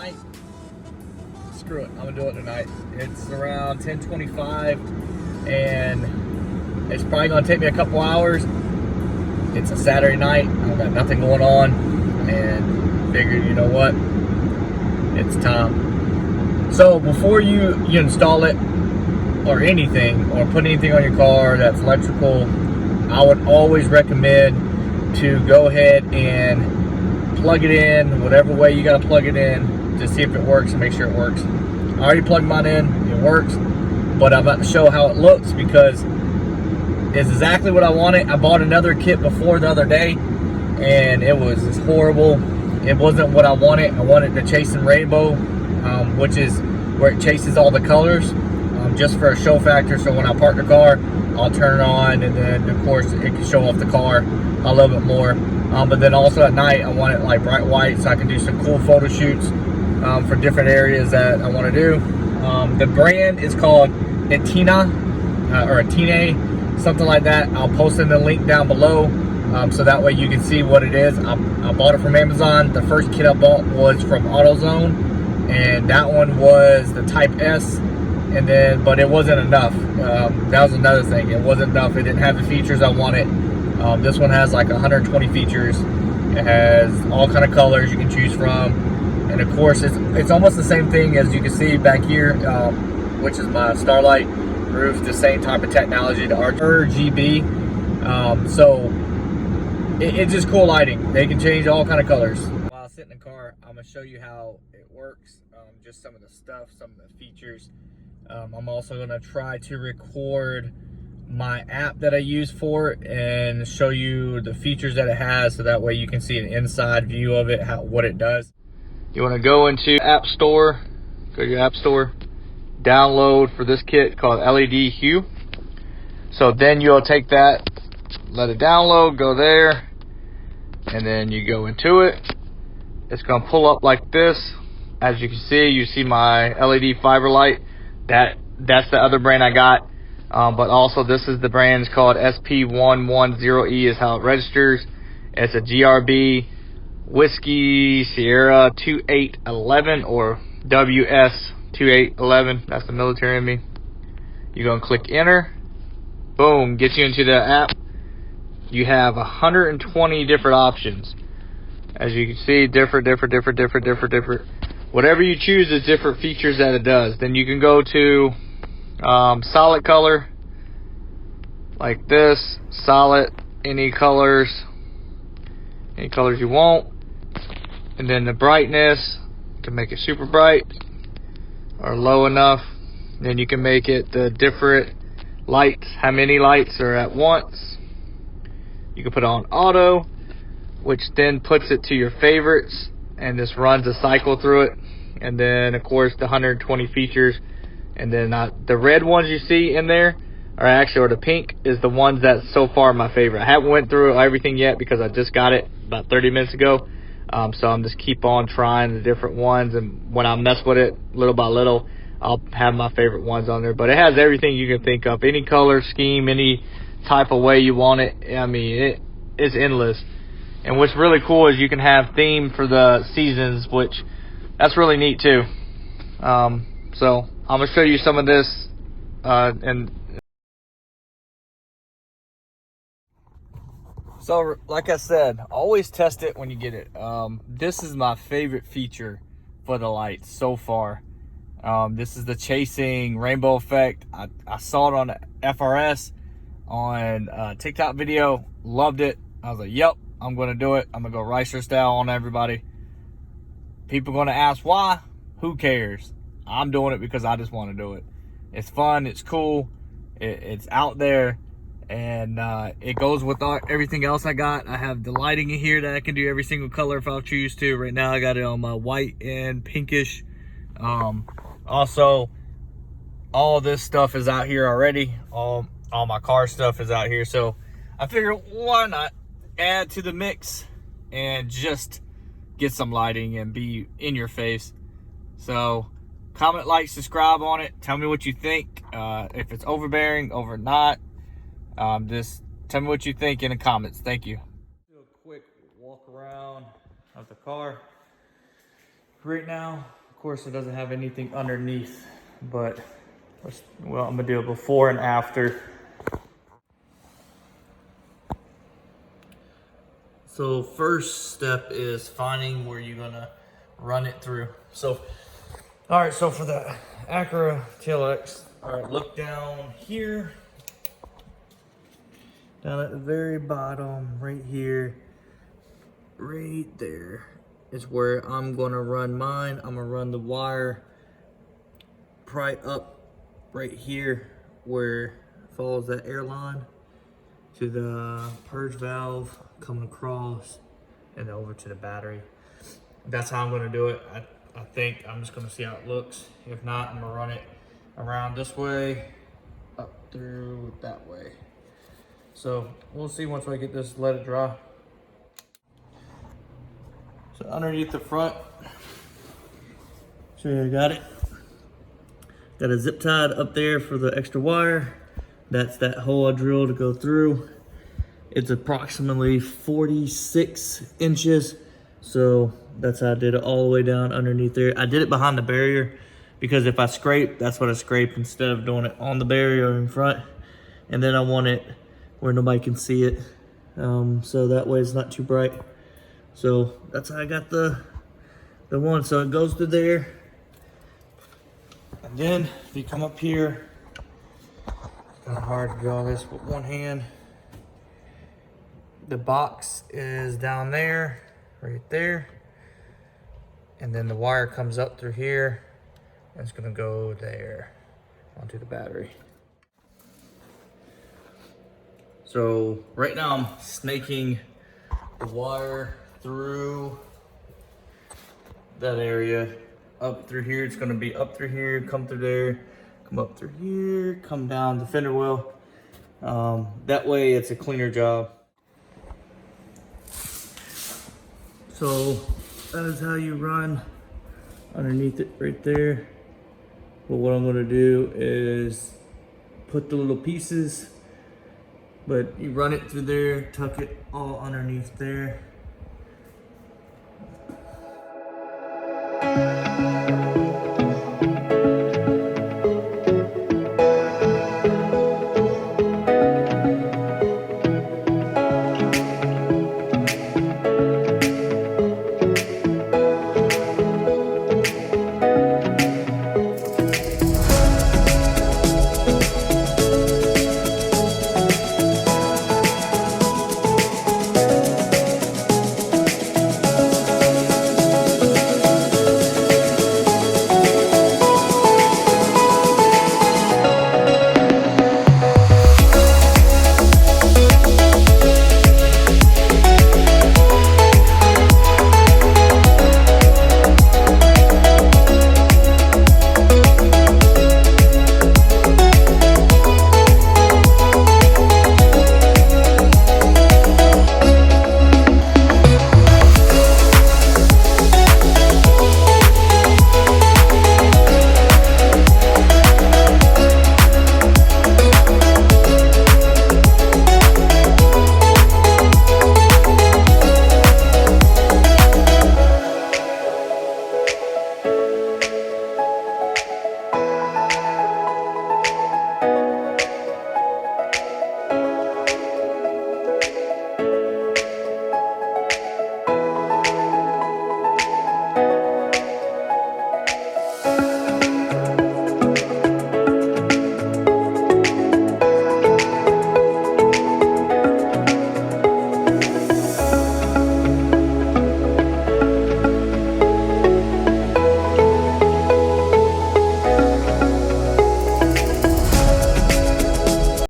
tonight. Screw it, I'm gonna do it tonight. It's around 10:25 and it's probably gonna take me a couple hours. It's a Saturday night, I've got nothing going on, and figured, you know what, it's time. So before you install it or anything, or put anything on your car that's electrical, I would always recommend to go ahead and plug it in, whatever way you gotta plug it in, to see if it works and make sure it works. I already plugged mine in, it works, but I'm about to show how it looks because it's exactly what I wanted. I bought another kit before the other day and it was just horrible. It wasn't what I wanted. I wanted the Chasing Rainbow, which is where it chases all the colors, just for a show factor. So when I park the car, I'll turn it on, and then of course it can show off the car a little bit more. But then also at night, I want it like bright white so I can do some cool photo shoots for different areas that I want to do. The brand is called Etina or Etina, something like that. I'll post in the link down below, so that way you can see what it is. I bought it from Amazon. The first kit I bought was from AutoZone, and that one was the Type S. And then, but it wasn't enough. That was another thing. It wasn't enough. It didn't have the features I wanted. This one has like 120 features. It has all kind of colors you can choose from, and of course, it's almost the same thing as you can see back here, which is my Starlight roof. The same type of technology, the RGB. So it's just cool lighting. They can change all kind of colors. While I sit in the car, I'm gonna show you how it works. Just some of the stuff, some of the features. I'm also going to try to record my app that I use for it and show you the features that it has, so that way you can see an inside view of it, what it does. You want to go into App Store, go to your App Store, download for this kit called LED Hue. So then you'll take that, let it download, go there, and then you go into it. It's going to pull up like this. As you can see, you see my LED fiber light. That's the other brand I got, but also this is the brand. It's called SP110E is how it registers. It's a GRB Whiskey Sierra 2811 or WS2811. That's the military in me. You're gonna click enter. Boom, gets you into the app. You have 120 different options. As you can see, different. Whatever you choose is different features that it does. Then you can go to solid color, like this, solid, any colors you want. And then the brightness, you can make it super bright or low enough. Then you can make it the different lights, how many lights are at once. You can put on auto, which then puts it to your favorites, and this runs a cycle through it. And then of course the 120 features, and then the red ones you see in there are actually, or the pink is the ones that's so far my favorite. I haven't went through everything yet because I just got it about 30 minutes ago. So I'm just keep on trying the different ones, and when I mess with it little by little, I'll have my favorite ones on there. But it has everything you can think of, any color scheme, any type of way you want it. I mean, it's endless. And what's really cool is you can have theme for the seasons, which that's really neat too. So I'm gonna show you some of this, and so like I said, always test it when you get it. This is my favorite feature for the lights so far. This is the Chasing Rainbow effect. I saw it on the FRS on a TikTok video, loved it. I was like, yep, I'm gonna do it. I'm gonna go Ricer style on everybody. People gonna ask why. Who cares? I'm doing it because I just want to do it. It's fun, it's cool, it's out there, and it goes with everything else I got. I have the lighting in here that I can do every single color if I choose to. Right now I got it on my white and pinkish. Also, all this stuff is out here already. All my car stuff is out here, so I figured why not add to the mix and just get some lighting and be in your face. So comment, like, subscribe on it. Tell me what you think, if it's overbearing, over not. Just tell me what you think in the comments. Thank you. Do a quick walk around of the car. right now, of course, it doesn't have anything underneath, but well, I'm gonna do it before and after. So first step is finding where you're gonna run it through. So, all right, so for the Acura TLX, all right, look down here, down at the very bottom, right here, right there is where I'm gonna run mine. I'm gonna run the wire probably up right here where it follows that air line to the purge valve, coming across and over to the battery. That's how I'm gonna do it. I think I'm just gonna see how it looks. If not, I'm gonna run it around this way, up through that way. So we'll see once I get this, let it dry. So underneath the front, so I got it. Got a zip tied up there for the extra wire. That's that hole I drilled to go through. It's approximately 46 inches. So that's how I did it all the way down underneath there. I did it behind the barrier because if I scrape, that's what I scrape instead of doing it on the barrier or in front. And then I want it where nobody can see it. So that way it's not too bright. So that's how I got the one. So it goes to there. And then if you come up here, it's kind of hard to draw this with one hand. The box is down there, right there. And then the wire comes up through here and it's gonna go there onto the battery. So right now I'm snaking the wire through that area, up through here. It's gonna be up through here, come through there, come up through here, come down the fender well. That way it's a cleaner job. So that is how you run underneath it right there. But what I'm gonna do is put the little pieces, but you run it through there, tuck it all underneath there.